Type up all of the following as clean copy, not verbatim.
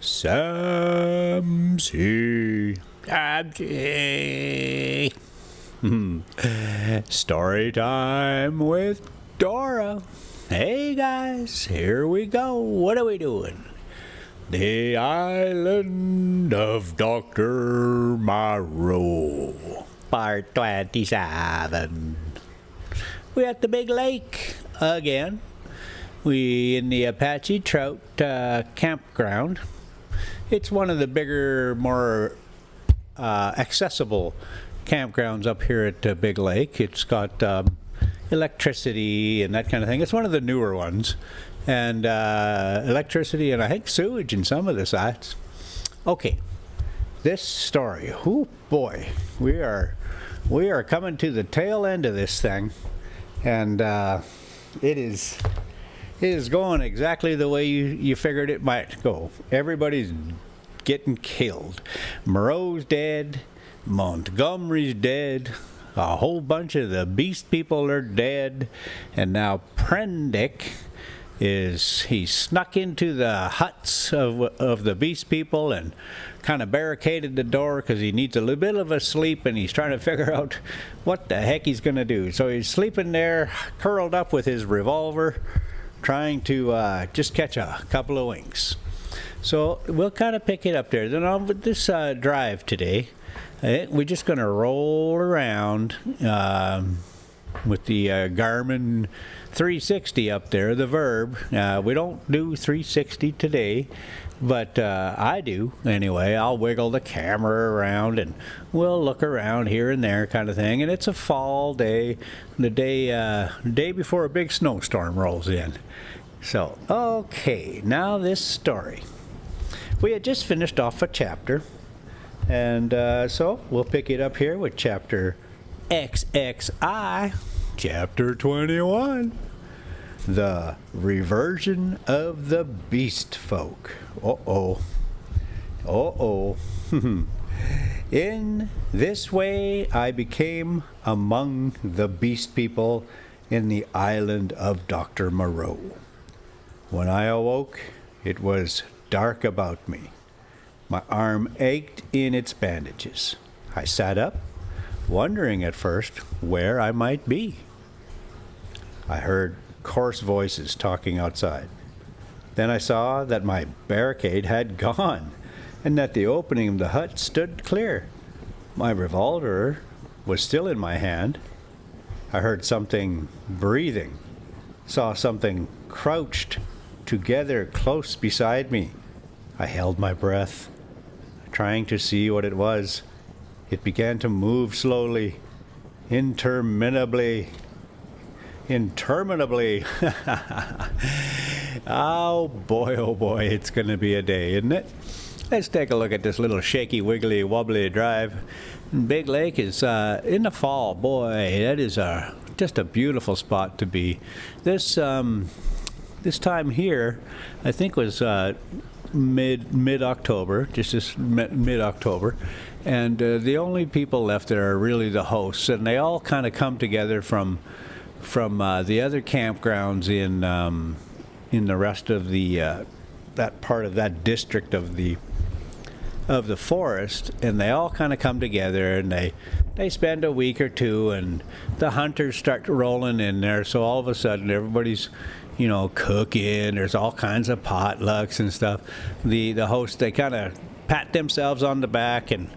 Samsy. Story time with Dora. Hey guys, here we go. What are we doing? The island of Dr. Moreau, part 27. We're at the big lake again. We in the Apache Trout campground. It's one of the bigger, more accessible campgrounds up here at Big Lake. It's got electricity and that kind of thing. It's one of the newer ones. And electricity and I think sewage in some of the sites. Okay, this story. Oh boy, we are coming to the tail end of this thing, and it is going exactly the way you figured it might go. Everybody's getting killed. Moreau's dead. Montgomery's dead. A whole bunch of the beast people are dead, and now Prendick he snuck into the huts of the beast people and kind of barricaded the door because he needs a little bit of a sleep, and he's trying to figure out what the heck he's going to do. So he's sleeping there, curled up with his revolver, trying to just catch a couple of winks. So we'll kind of pick it up there. Then on this drive today, we're just going to roll around with the Garmin 360 up there, the Verb. We don't do 360 today, but I do anyway. I'll wiggle the camera around and we'll look around here and there kind of thing. And it's a fall day, the day before a big snowstorm rolls in. So, okay, now this story. We had just finished off a chapter, and so we'll pick it up here with chapter XXI, chapter 21, the reversion of the beast folk. In this way I became among the beast people in the island of Dr. Moreau. When I awoke, it was dark about me. My arm ached in its bandages. I sat up, wondering at first where I might be. I heard coarse voices talking outside. Then I saw that my barricade had gone, and that the opening of the hut stood clear. My revolver was still in my hand. I heard something breathing, saw something crouched together close beside me. I held my breath, trying to see what it was. It began to move slowly, interminably. Oh boy, it's going to be a day, isn't it? Let's take a look at this little shaky, wiggly, wobbly drive. Big Lake is in the fall. Boy, that is just a beautiful spot to be. This time here, I think was mid-October, just mid-October, and the only people left there are really the hosts, and they all kind of come together from the other campgrounds in the rest of the that part of that district of the forest, and they all kind of come together, and they spend a week or two, and the hunters start rolling in there. So all of a sudden everybody's cooking. There's all kinds of potlucks and stuff. The hosts, they kind of pat themselves on the back and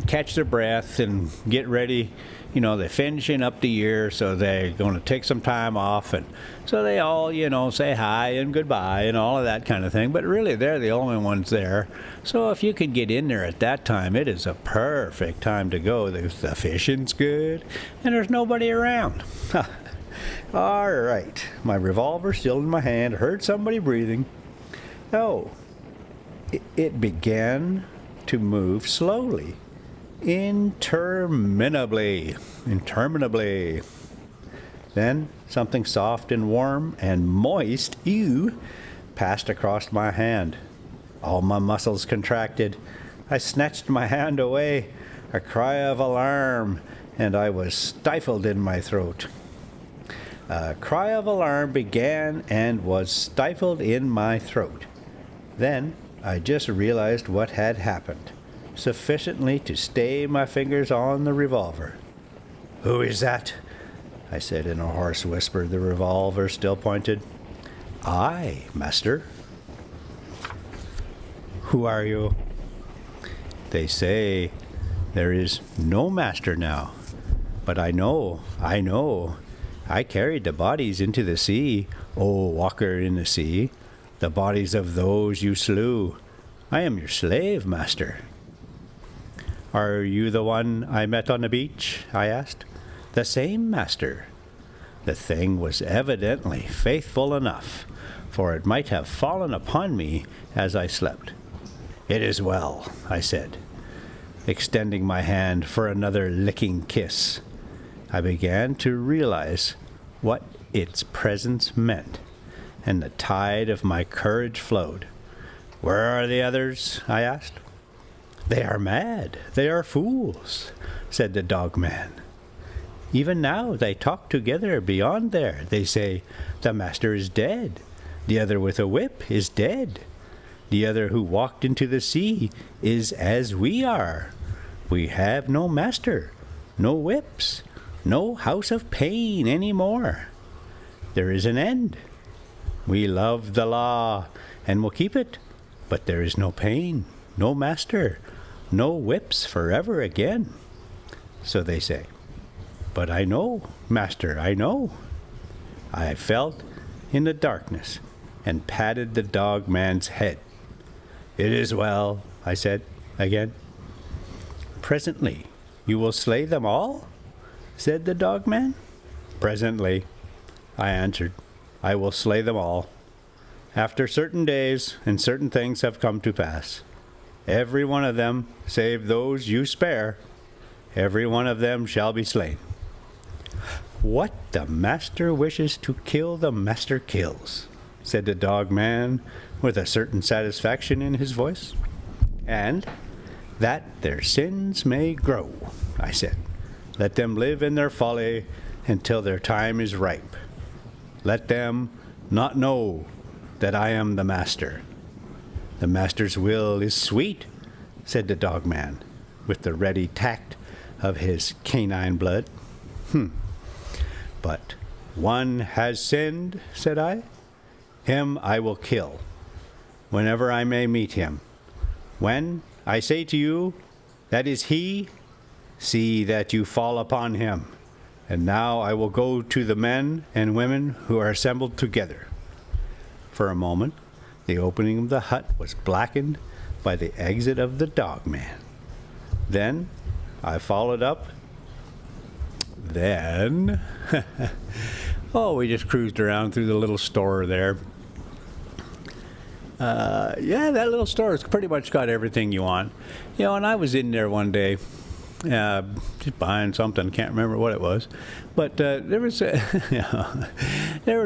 catch their breath and get ready. They're finishing up the year, so they're going to take some time off, and so they all say hi and goodbye and all of that kind of thing. But really, they're the only ones there. So if you can get in there at that time, it is a perfect time to go. The fishing's good, and there's nobody around. All right, my revolver still in my hand. Heard somebody breathing. Oh, it began to move slowly, interminably. Then something soft and warm and moist, passed across my hand. All my muscles contracted. I snatched my hand away. A cry of alarm, and I was stifled in my throat. A cry of alarm began and was stifled in my throat. Then I just realized what had happened, sufficiently to stay my fingers on the revolver. "Who is that?" I said in a hoarse whisper, the revolver still pointed. "I, master." "Who are you?" "They say there is no master now. But I know. I carried the bodies into the sea, O walker in the sea, the bodies of those you slew. I am your slave, master." "Are you the one I met on the beach?" I asked. "The same, master." The thing was evidently faithful enough, for it might have fallen upon me as I slept. "It is well," I said, extending my hand for another licking kiss. I began to realize what its presence meant, and the tide of my courage flowed. "Where are the others?" I asked. "They are mad. They are fools," said the dog-man. "Even now they talk together beyond there. They say, 'The master is dead. The other with a whip is dead. The other who walked into the sea is as we are. We have no master, no whips, no house of pain any more. There is an end. We love the law and will keep it, but there is no pain, no master, no whips forever again.' So they say. But I know, master, I know." I felt in the darkness and patted the dog-man's head. "It is well," I said again. "Presently you will slay them all?" said the dog-man. "Presently," I answered, "I will slay them all. After certain days and certain things have come to pass. Every one of them, save those you spare, every one of them shall be slain." "What the master wishes to kill, the master kills," said the dog-man with a certain satisfaction in his voice. "And that their sins may grow," I said. "Let them live in their folly until their time is ripe. Let them not know that I am the master." "The master's will is sweet," said the dog-man, with the ready tact of his canine blood. "But one has sinned," said I. "Him I will kill, whenever I may meet him. When I say to you, that is he, see that you fall upon him. And now I will go to the men and women who are assembled together." For a moment, the opening of the hut was blackened by the exit of the dog-man. Then I followed up. We just cruised around through the little store there. That little store has pretty much got everything you want. And I was in there one day, just buying something, can't remember what it was. But there was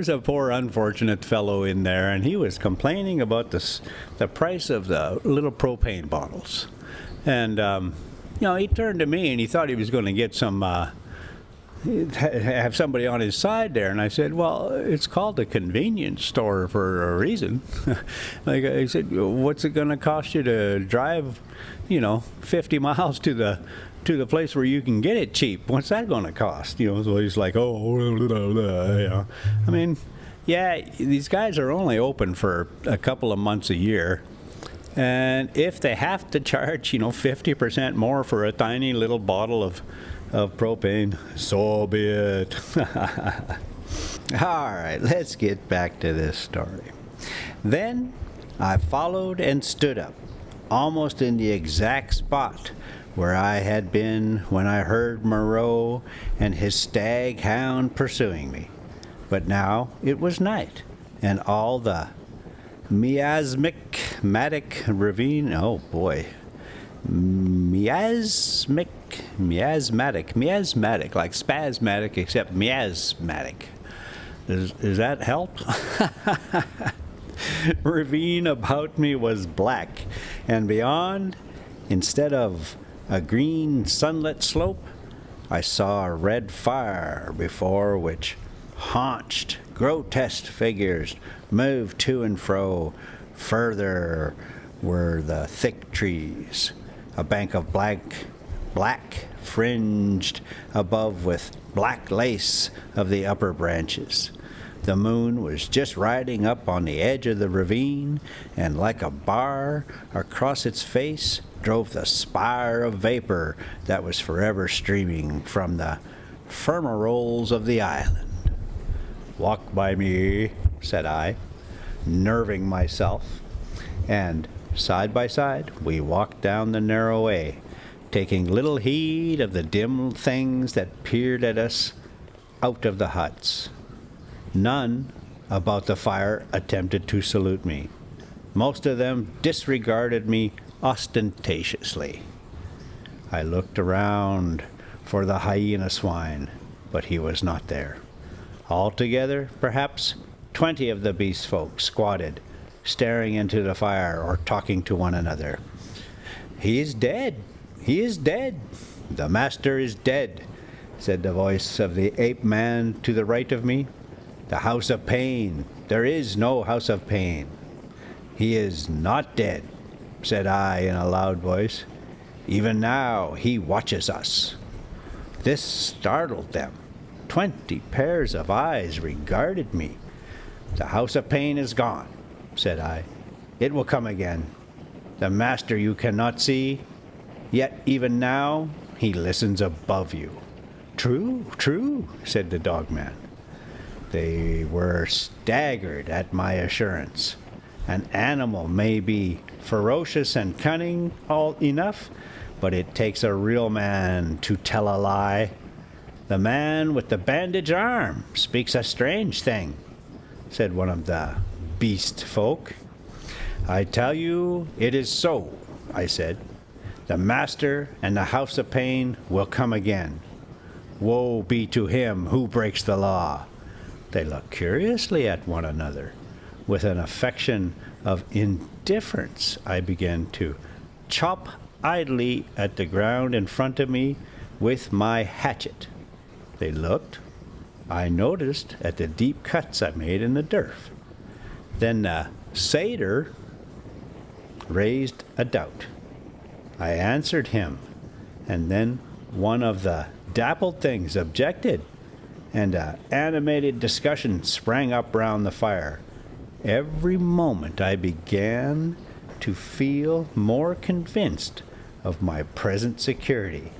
a poor unfortunate fellow in there, and he was complaining about the price of the little propane bottles. And, he turned to me and he thought he was going to get some, have somebody on his side there. And I said, "Well, it's called a convenience store for a reason." Like I said, "What's it going to cost you to drive, 50 miles to the place where you can get it cheap? What's that going to cost?" So he's like, I mean, these guys are only open for a couple of months a year. And if they have to charge, 50% more for a tiny little bottle of propane, so be it. All right, let's get back to this story. Then I followed and stood up, almost in the exact spot where I had been when I heard Moreau and his stag hound pursuing me. But now it was night, and all the miasmatic ravine, miasmatic, like spasmatic, except miasmatic. Does that help? Ravine about me was black, and beyond, instead of a green sunlit slope, I saw a red fire before which haunched, grotesque figures moved to and fro, further, were the thick trees, a bank of black fringed above with black lace of the upper branches. The moon was just riding up on the edge of the ravine, and like a bar across its face drove the spire of vapor that was forever streaming from the fumaroles of the island. "Walk by me," said I, nerving myself, and side by side we walked down the narrow way, taking little heed of the dim things that peered at us out of the huts. None about the fire attempted to salute me. Most of them disregarded me ostentatiously. I looked around for the hyena swine, but he was not there. Altogether, perhaps 20 of the beast folk squatted, staring into the fire or talking to one another. "He is dead! He is dead! The master is dead!" said the voice of the ape man to the right of me. "The house of pain! There is no house of pain!" "He is not dead," said I in a loud voice. "Even now he watches us." This startled them. 20 pairs of eyes regarded me. "The house of pain is gone," said I. "It will come again. The master you cannot see, yet even now he listens above you." "True, true," said the dogman. They were staggered at my assurance. An animal may be ferocious and cunning all enough, but it takes a real man to tell a lie. "The man with the bandaged arm speaks a strange thing," said one of the beast folk. "I tell you it is so," I said. "The master and the house of pain will come again. Woe be to him who breaks the law." They looked curiously at one another. With an affection of indifference, I began to chop idly at the ground in front of me with my hatchet. They looked. I noticed at the deep cuts I made in the turf. Then the satyr raised a doubt. I answered him, and then one of the dappled things objected, and an animated discussion sprang up round the fire. Every moment I began to feel more convinced of my present security.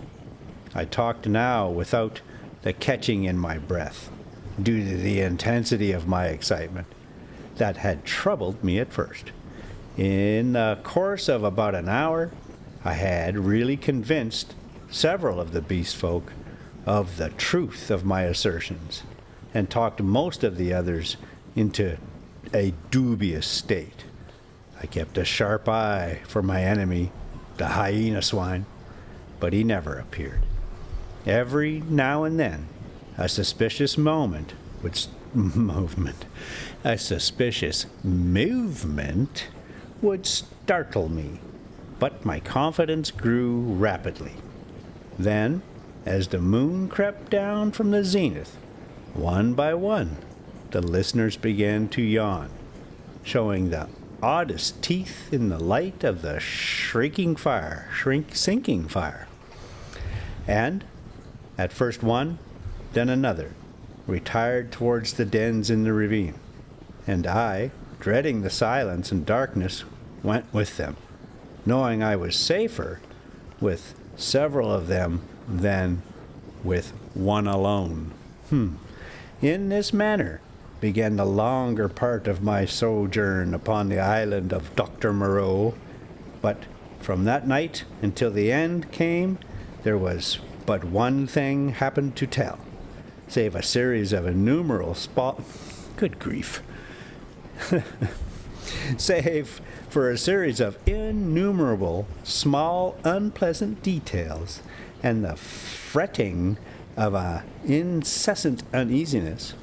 I talked now without the catching in my breath, due to the intensity of my excitement that had troubled me at first. In the course of about an hour, I had really convinced several of the beast folk of the truth of my assertions, and talked most of the others into a dubious state. I kept a sharp eye for my enemy, the hyena swine, but he never appeared. Every now and then, a suspicious movement would startle me, but my confidence grew rapidly. Then, as the moon crept down from the zenith, one by one, the listeners began to yawn, showing the oddest teeth in the light of the sinking fire. And at first one, then another, retired towards the dens in the ravine, and I, dreading the silence and darkness, went with them, knowing I was safer with several of them than with one alone. In this manner began the longer part of my sojourn upon the island of Dr. Moreau, but from that night until the end came, there was but one thing happened to tell, save a series of innumerable good grief. Save for a series of innumerable small unpleasant details and the fretting of an incessant uneasiness,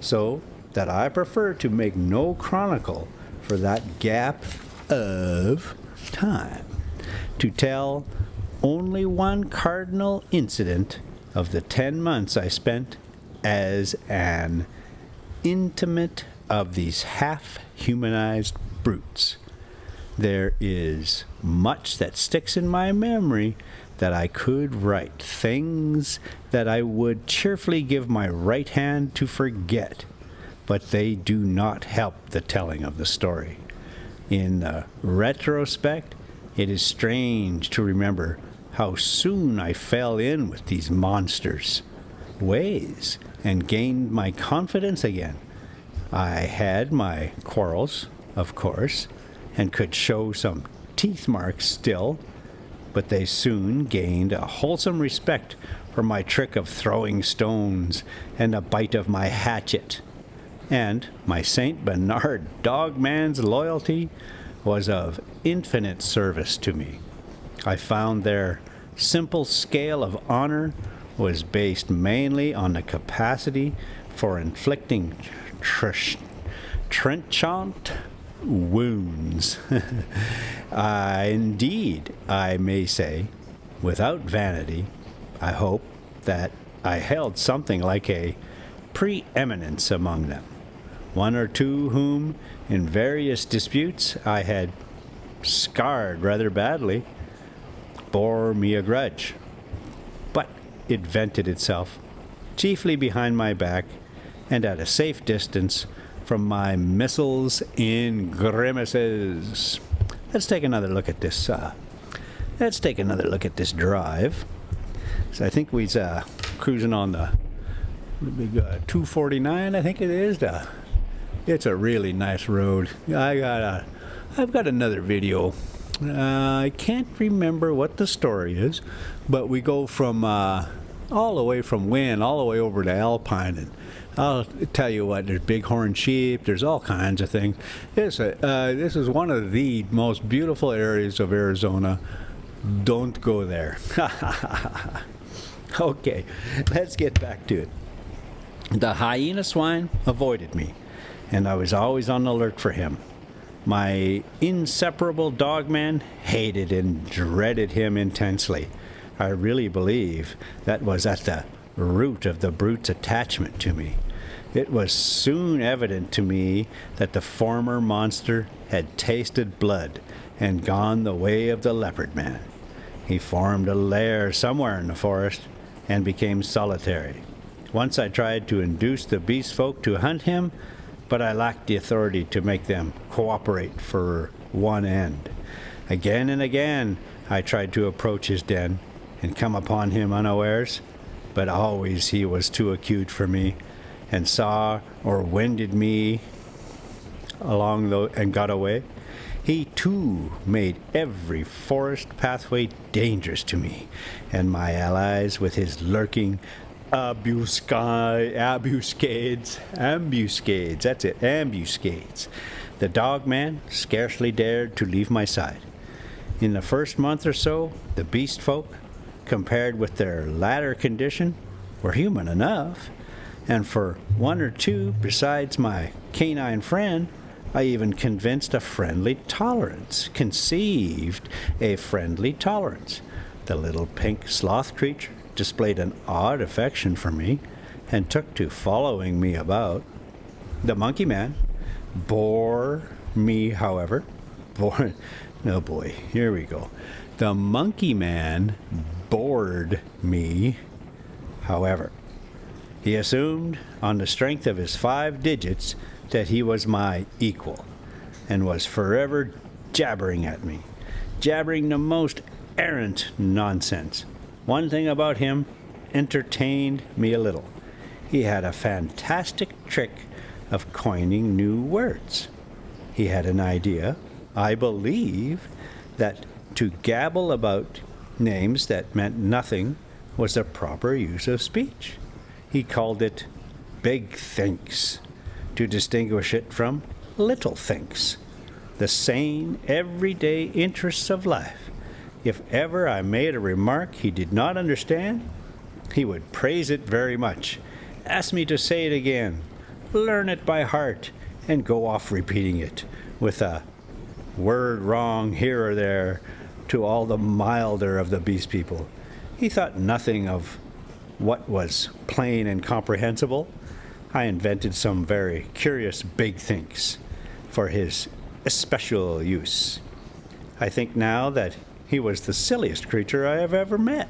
so that I prefer to make no chronicle for that gap of time, to tell only one cardinal incident of the 10 months I spent as an intimate of these half-humanized brutes. There is much that sticks in my memory that I could write, things that I would cheerfully give my right hand to forget, but they do not help the telling of the story. In the retrospect, it is strange to remember how soon I fell in with these monsters' ways and gained my confidence again. I had my quarrels, of course, and could show some teeth marks still, but they soon gained a wholesome respect for my trick of throwing stones and a bite of my hatchet. And my St. Bernard dogman's loyalty was of infinite service to me. I found their simple scale of honor was based mainly on the capacity for inflicting trenchant wounds. Indeed, I may say, without vanity, I hope that I held something like a preeminence among them. One or two whom, in various disputes, I had scarred rather badly, bore me a grudge. But it vented itself, chiefly behind my back, and at a safe distance from my missiles in grimaces. Let's take another look at this. Drive. So I think we's cruising on the big 249. I think it is. It's a really nice road. I've got another video. I can't remember what the story is, but we go from all the way from Wynn all the way over to Alpine, and I'll tell you what, there's bighorn sheep, there's all kinds of things. This is one of the most beautiful areas of Arizona. Don't go there. Okay, let's get back to it. The hyena swine avoided me, and I was always on the alert for him. My inseparable dogman hated and dreaded him intensely. I really believe that was at the root of the brute's attachment to me. It was soon evident to me that the former monster had tasted blood and gone the way of the leopard man. He formed a lair somewhere in the forest and became solitary. Once I tried to induce the beast folk to hunt him, but I lacked the authority to make them cooperate for one end. Again and again I tried to approach his den and come upon him unawares, but always he was too acute for me, and saw or wended me along and got away. He too made every forest pathway dangerous to me and my allies with his lurking ambuscades. That's it, ambuscades. The dogman scarcely dared to leave my side. In the first month or so, the beast folk, compared with their latter condition, were human enough, and for one or two, besides my canine friend, I even conceived a friendly tolerance. The little pink sloth creature displayed an odd affection for me and took to following me about. The monkey man bore me, however. No boy, here we go. The monkey man bored me, however. He assumed, on the strength of his 5 digits, that he was my equal, and was forever jabbering at me, jabbering the most errant nonsense. One thing about him entertained me a little. He had a fantastic trick of coining new words. He had an idea, I believe, that to gabble about names that meant nothing was the proper use of speech. He called it big thinks, to distinguish it from little thinks, the sane, everyday interests of life. If ever I made a remark he did not understand, he would praise it very much, ask me to say it again, learn it by heart, and go off repeating it, with a word wrong here or there, to all the milder of the beast people. He thought nothing of what was plain and comprehensible. I invented some very curious big thinks for his especial use. I think now that he was the silliest creature I have ever met.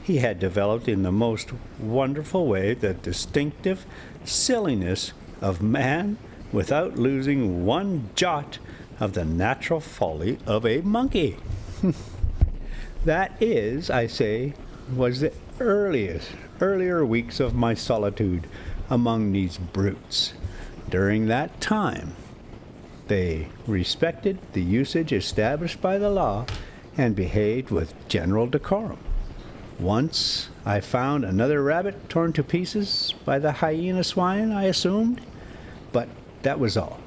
He had developed in the most wonderful way the distinctive silliness of man without losing one jot of the natural folly of a monkey. That is, I say, was the earlier weeks of my solitude among these brutes. During that time, they respected the usage established by the law and behaved with general decorum. Once I found another rabbit torn to pieces by the hyena swine, I assumed, but that was all.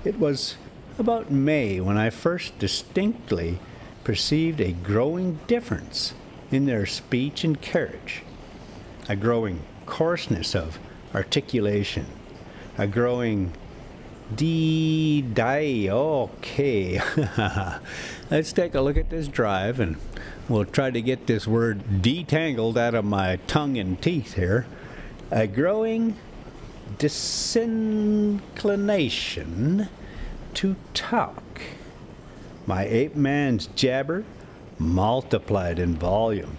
It was about May when I first distinctly perceived a growing difference in their speech and carriage, a growing coarseness of articulation, a growing okay. Let's take a look at this drive and we'll try to get this word detangled out of my tongue and teeth here. A growing disinclination to talk. My ape man's jabber multiplied in volume,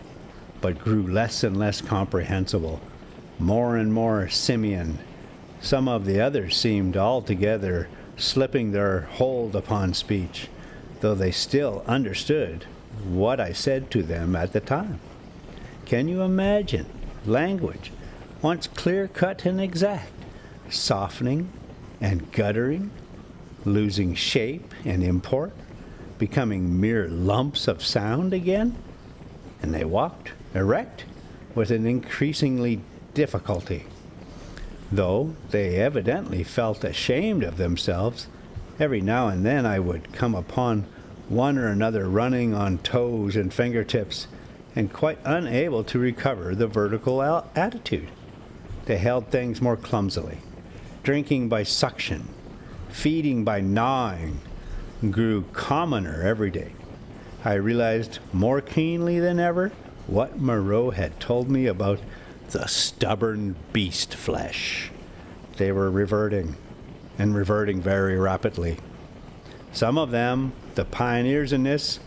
but grew less and less comprehensible, more and more simian. Some of the others seemed altogether slipping their hold upon speech, though they still understood what I said to them at the time. Can you imagine language, once clear-cut and exact, softening and guttering, losing shape and import, becoming mere lumps of sound again? And they walked erect with an increasingly difficulty. Though they evidently felt ashamed of themselves, every now and then I would come upon one or another running on toes and fingertips and quite unable to recover the vertical attitude. They held things more clumsily, drinking by suction, feeding by gnawing, grew commoner every day. I realized more keenly than ever what Moreau had told me about the stubborn beast flesh. They were reverting, and reverting very rapidly. Some of them, the pioneers in this,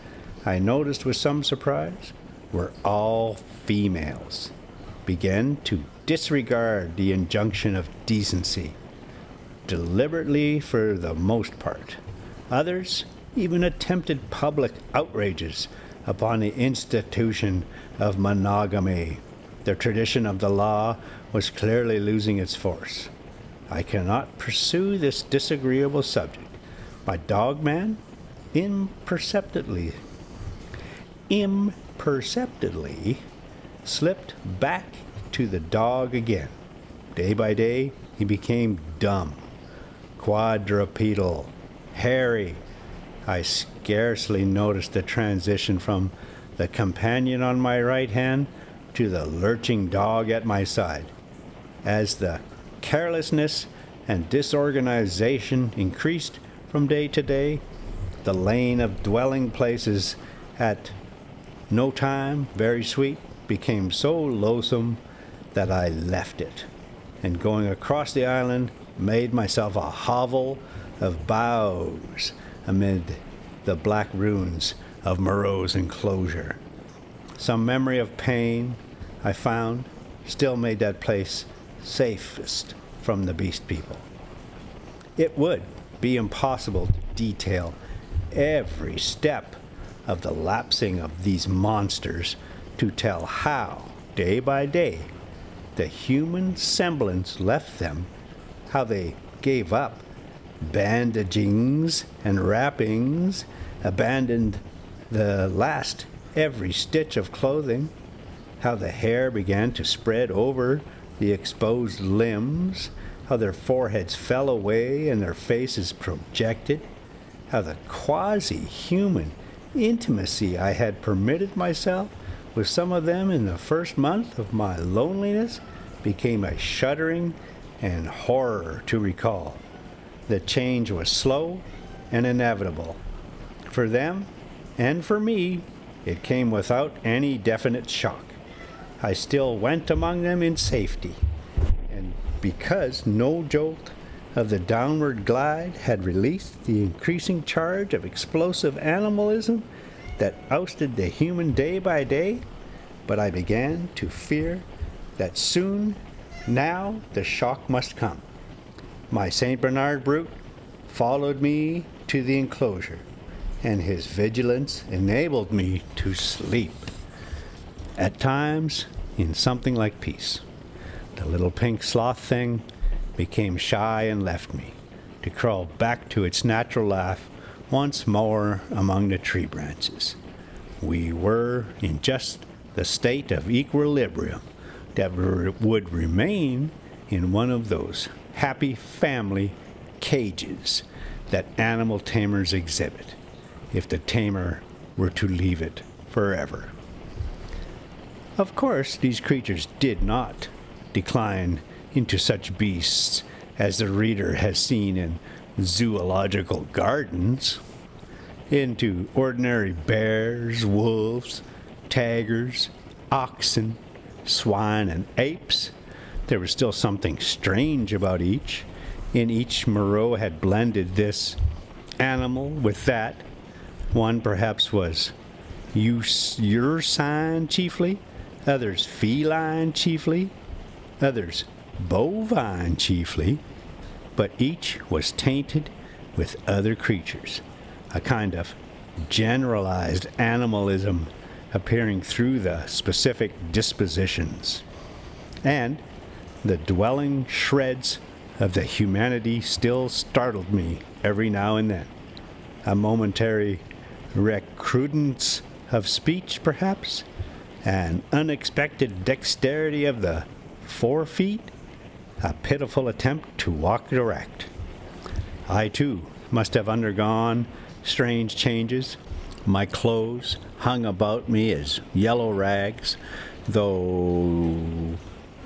I noticed with some surprise, were all females, began to disregard the injunction of decency, deliberately for the most part. Others even attempted public outrages upon the institution of monogamy. The tradition of the law was clearly losing its force. I cannot pursue this disagreeable subject. My dogman imperceptibly slipped back to the dog again. Day by day, he became dumb, quadrupedal, hairy. I scarcely noticed the transition from the companion on my right hand to the lurching dog at my side. As the carelessness and disorganization increased from day to day, the lane of dwelling places at no time very sweet became so loathsome that I left it, and going across the island made myself a hovel of boughs amid the black ruins of Moreau's enclosure. Some memory of pain, I found, still made that place safest from the beast people. It would be impossible to detail every step of the lapsing of these monsters, to tell how, day by day, the human semblance left them, how they gave up bandagings and wrappings, abandoned the last every stitch of clothing, how the hair began to spread over the exposed limbs, how their foreheads fell away and their faces projected, how the quasi-human intimacy I had permitted myself with some of them in the first month of my loneliness became a shuddering and horror to recall. The change was slow and inevitable. For them, and for me, it came without any definite shock. I still went among them in safety, and because no jolt of the downward glide had released the increasing charge of explosive animalism that ousted the human day by day, but I began to fear that soon now the shock must come. My St. Bernard brute followed me to the enclosure, and his vigilance enabled me to sleep, at times in something like peace. The little pink sloth thing became shy and left me, to crawl back to its natural laugh once more among the tree branches. We were in just the state of equilibrium that would remain in one of those happy family cages that animal tamers exhibit, if the tamer were to leave it forever. Of course, these creatures did not decline into such beasts as the reader has seen in zoological gardens, into ordinary bears, wolves, tigers, oxen, swine, and apes. There was still something strange about each. In each, Moreau had blended this animal with that. One perhaps was ursine chiefly, others feline chiefly, others bovine chiefly, but each was tainted with other creatures, a kind of generalized animalism appearing through the specific dispositions. And the dwelling shreds of the humanity still startled me every now and then. A momentary recrudescence of speech, perhaps, an unexpected dexterity of the forefeet, a pitiful attempt to walk erect. I, too, must have undergone strange changes. My clothes hung about me as yellow rags, though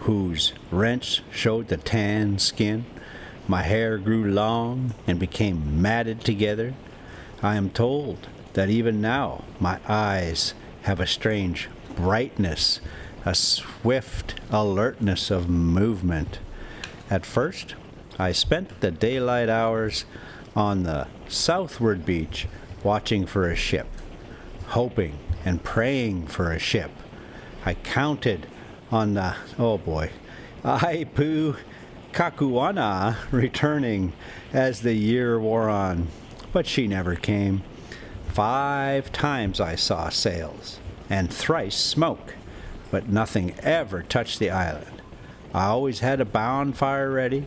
whose rents showed the tan skin. My hair grew long and became matted together. I am told that even now my eyes have a strange brightness, a swift alertness of movement. At first, I spent the daylight hours on the southward beach watching for a ship, hoping and praying for a ship. I counted on the, Aipu Kakuana returning as the year wore on, but she never came. 5 times I saw sails, and thrice smoke, but nothing ever touched the island. I always had a bonfire ready,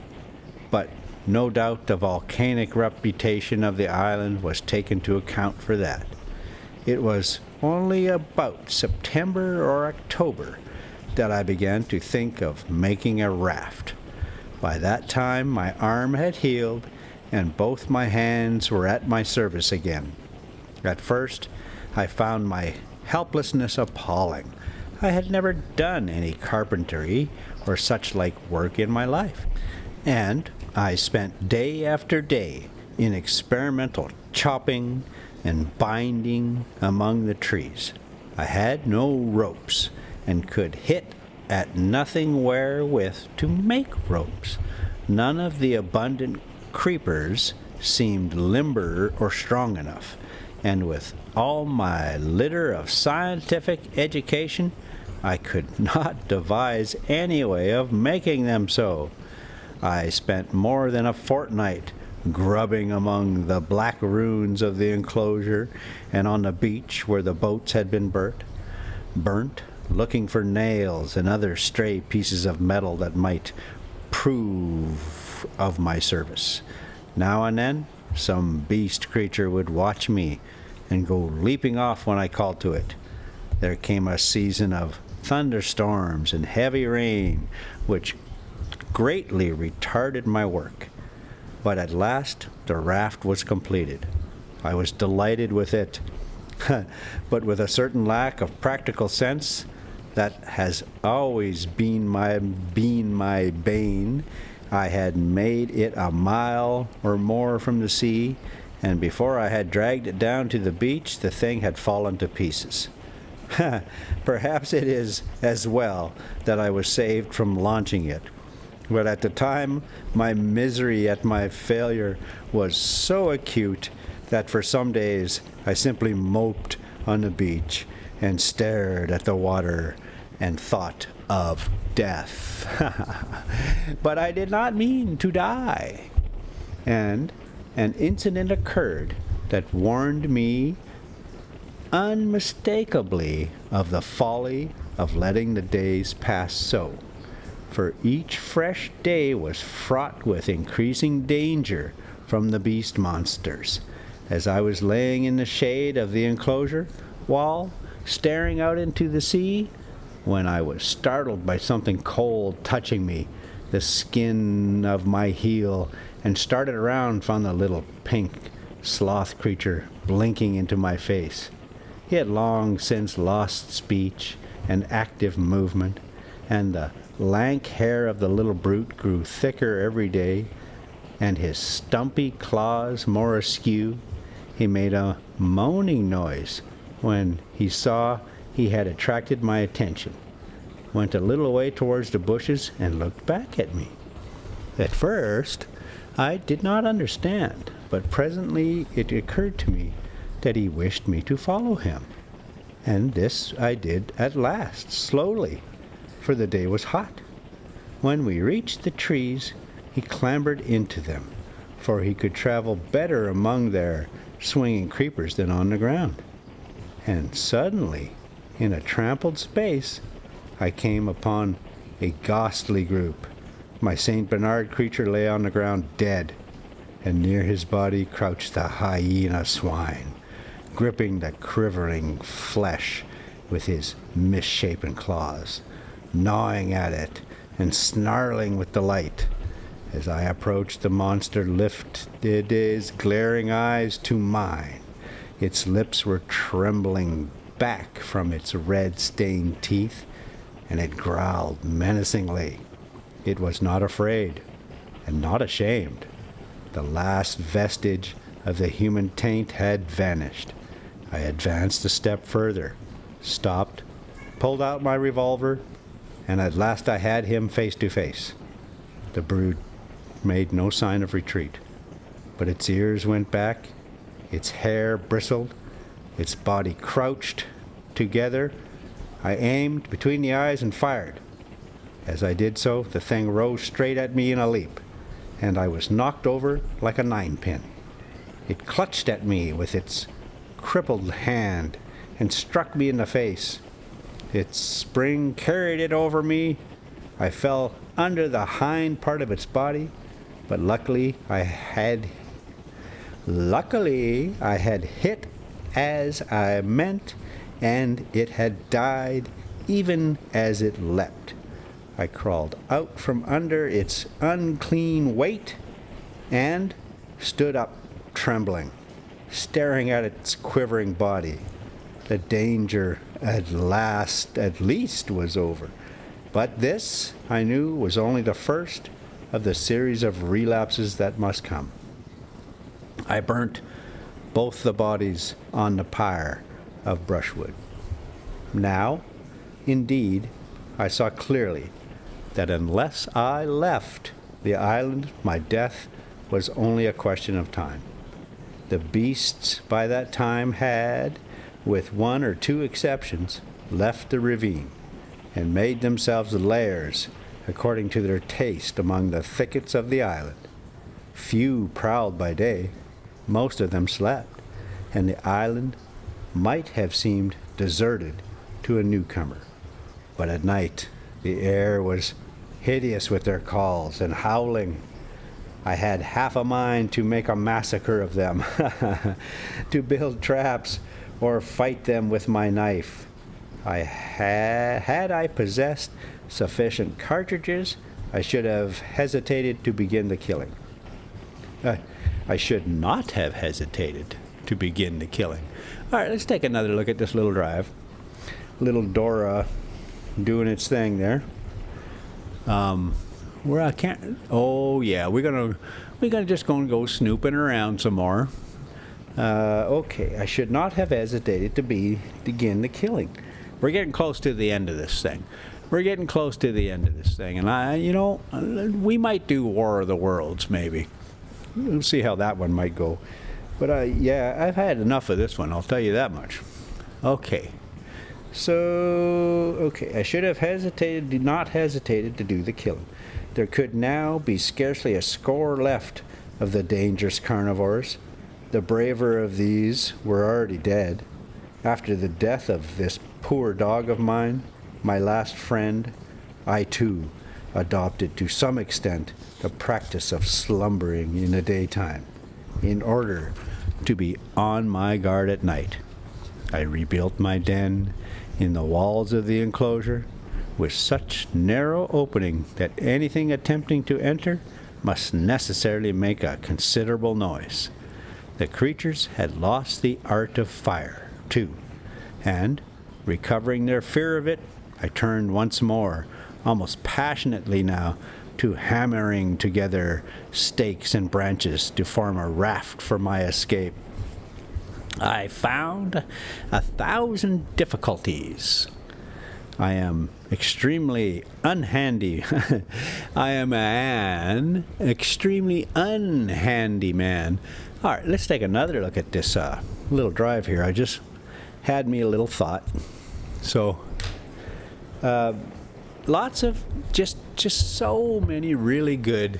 but no doubt the volcanic reputation of the island was taken to account for that. It was only about September or October that I began to think of making a raft. By that time my arm had healed, and both my hands were at my service again. At first, I found my helplessness appalling. I had never done any carpentry or such like work in my life, and I spent day after day in experimental chopping and binding among the trees. I had no ropes, and could hit at nothing wherewith to make ropes. None of the abundant creepers seemed limber or strong enough, and with all my litter of scientific education, I could not devise any way of making them so. I spent more than a fortnight grubbing among the black ruins of the enclosure and on the beach where the boats had been burnt, looking for nails and other stray pieces of metal that might prove of my service. Now and then, some beast creature would watch me and go leaping off when I called to it. There came a season of thunderstorms and heavy rain, which greatly retarded my work. But at last the raft was completed. I was delighted with it, but with a certain lack of practical sense that has always been my bane. I had made it a mile or more from the sea, and before I had dragged it down to the beach, the thing had fallen to pieces. Perhaps it is as well that I was saved from launching it, But at the time, my misery at my failure was so acute that for some days I simply moped on the beach and stared at the water and thought of death. But I did not mean to die. And an incident occurred that warned me unmistakably of the folly of letting the days pass so. For each fresh day was fraught with increasing danger from the beast monsters. As I was laying in the shade of the enclosure wall, staring out into the sea, when I was startled by something cold touching me, the skin of my heel, and started around, found the little pink sloth creature blinking into my face. He had long since lost speech and active movement, and the lank hair of the little brute grew thicker every day, and his stumpy claws more askew. He made a moaning noise when he saw he had attracted my attention, went a little way towards the bushes, and looked back at me. At first, I did not understand, but presently it occurred to me that he wished me to follow him. And this I did at last, slowly, for the day was hot. When we reached the trees, he clambered into them, for he could travel better among their swinging creepers than on the ground. And suddenly, in a trampled space, I came upon a ghastly group. My St. Bernard creature lay on the ground dead, and near his body crouched the hyena swine, gripping the quivering flesh with his misshapen claws, gnawing at it and snarling with delight. As I approached, the monster lifted his glaring eyes to mine. Its lips were trembling back from its red-stained teeth, and it growled menacingly. It was not afraid, and not ashamed. The last vestige of the human taint had vanished. I advanced a step further, stopped, pulled out my revolver, and at last I had him face to face. The brute made no sign of retreat, but its ears went back, its hair bristled, its body crouched together. I aimed between the eyes and fired. As I did so, the thing rose straight at me in a leap, and I was knocked over like a ninepin. It clutched at me with its crippled hand and struck me in the face. Its spring carried it over me. I fell under the hind part of its body, but luckily I had hit as I meant, and it had died even as it leapt. I crawled out from under its unclean weight and stood up trembling, staring at its quivering body. The danger at least was over. But this, I knew, was only the first of the series of relapses that must come. I burnt both the bodies on the pyre of brushwood. Now, indeed, I saw clearly that unless I left the island, my death was only a question of time. The beasts by that time had, with one or two exceptions, left the ravine and made themselves lairs according to their taste among the thickets of the island. Few prowled by day, most of them slept, and the island might have seemed deserted to a newcomer. But at night, the air was hideous with their calls and howling. I had half a mind to make a massacre of them, to build traps or fight them with my knife. Had I possessed sufficient cartridges, I should have hesitated to begin the killing. I should not have hesitated to begin the killing. All right, let's take another look at this little drive. Little Dora doing its thing there. Where I can't. Oh yeah, we're gonna just go snooping around some more. Okay, I should not have hesitated to begin the killing. We're getting close to the end of this thing. we're getting close to the end of this thing, and you know, we might do War of the Worlds maybe. We'll see how that one might go. But yeah, I've had enough of this one, I'll tell you that much. Okay. So, okay, I should have not hesitated to do the killing. There could now be scarcely a score left of the dangerous carnivores. The braver of these were already dead. After the death of this poor dog of mine, my last friend, I too adopted to some extent the practice of slumbering in the daytime, in order to be on my guard at night. I rebuilt my den in the walls of the enclosure with such narrow opening that anything attempting to enter must necessarily make a considerable noise. The creatures had lost the art of fire, too, and, recovering their fear of it, I turned once more, almost passionately now, to hammering together stakes and branches to form a raft for my escape. I found 1,000 difficulties. I am extremely unhandy. I am an extremely unhandy man. All right, let's take another look at this little drive here. I just had me a little thought. So, lots of just so many really good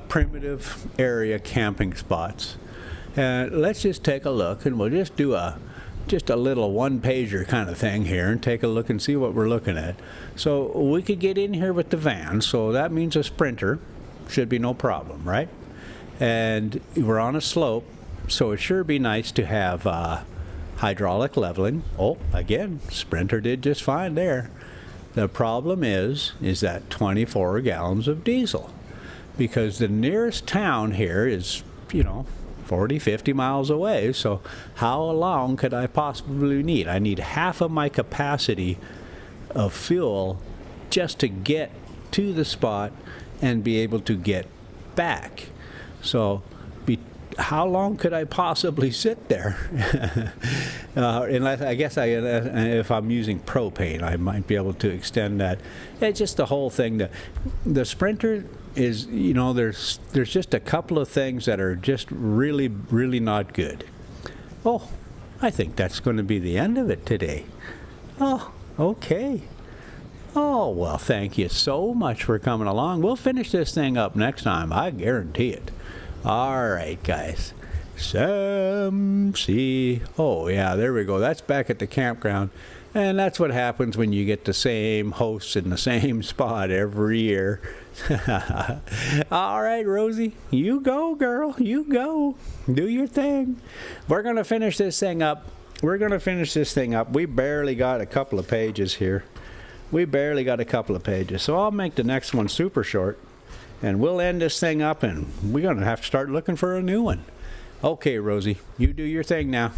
primitive area camping spots. Let's just take a look, and we'll just do just a little one-pager kind of thing here and take a look and see what we're looking at. So we could get in here with the van, so that means a Sprinter should be no problem, right? And we're on a slope, so it sure be nice to have hydraulic leveling. Oh, again, Sprinter did just fine there. The problem is that 24 gallons of diesel, because the nearest town here is, you know, 40, 50 miles away, so how long could I possibly need? I need half of my capacity of fuel just to get to the spot and be able to get back. So how long could I possibly sit there? Unless, I guess if I'm using propane, I might be able to extend that. It's just the whole thing. The Sprinter is, you know, there's just a couple of things that are just really, really not good. Oh, I think that's going to be the end of it today. Oh, okay. Oh, well, thank you so much for coming along. We'll finish this thing up next time, I guarantee it. All right, guys. Oh, yeah, there we go. That's back at the campground. And that's what happens when you get the same hosts in the same spot every year. All right, Rosie, you go, girl. You go. Do your thing. We're going to finish this thing up. We barely got a couple of pages here. So I'll make the next one super short. And we'll end this thing up, and we're going to have to start looking for a new one. Okay, Rosie, you do your thing now.